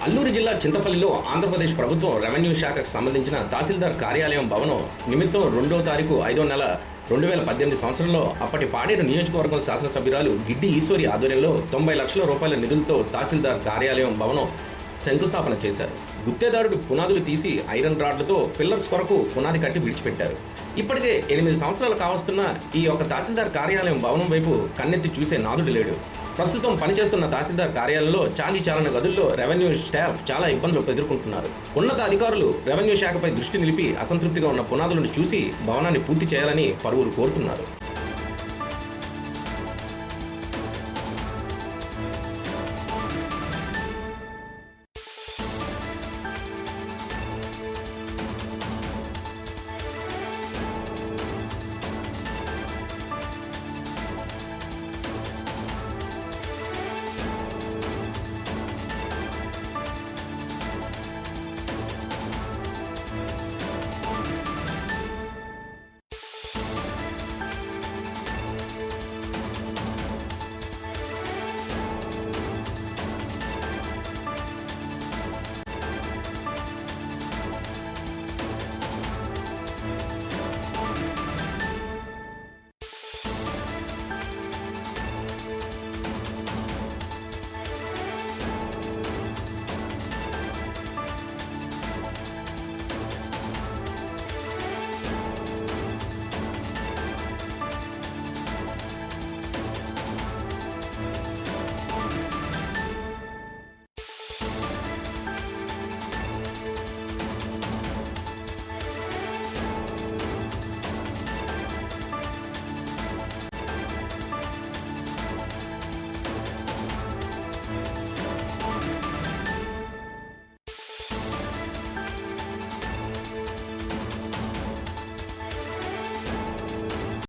అల్లూరు జిల్లా చింతపల్లిలో ఆంధ్రప్రదేశ్ ప్రభుత్వం రెవెన్యూ శాఖకు సంబంధించిన తహసీల్దార్ కార్యాలయం భవనం నిమిత్తం 2వ తారీఖు 5వ నెల 2018 సంవత్సరంలో అప్పటి పాడేరు నియోజకవర్గం శాసనసభ్యురాలు గిడ్డి ఈశ్వరి ఆధ్వర్యంలో 90 లక్షల రూపాయల నిధులతో తహసీల్దార్ కార్యాలయం భవనం శంకుస్థాపన చేశారు. గుత్తేదారుడు పునాదులు తీసి ఐరన్ రాడ్లతో పిల్లర్స్ కొరకు పునాది కట్టి విడిచిపెట్టారు. ఇప్పటికే 8 సంవత్సరాలు కావస్తున్న ఈ యొక్క తహసీల్దార్ కార్యాలయం భవనం వైపు కన్నెత్తి చూసే నాదుడు లేడు. ప్రస్తుతం పనిచేస్తున్న తహసీల్దార్ కార్యాలయంలో చాలీ చాలన గదుల్లో రెవెన్యూ స్టాఫ్ చాలా ఇబ్బందులు ఎదుర్కొంటున్నారు. ఉన్నత అధికారులు రెవెన్యూ శాఖపై దృష్టి నిలిపి అసంతృప్తిగా ఉన్న పునాదులను చూసి భవనాన్ని పూర్తి చేయాలని పలువురు కోరుతున్నారు.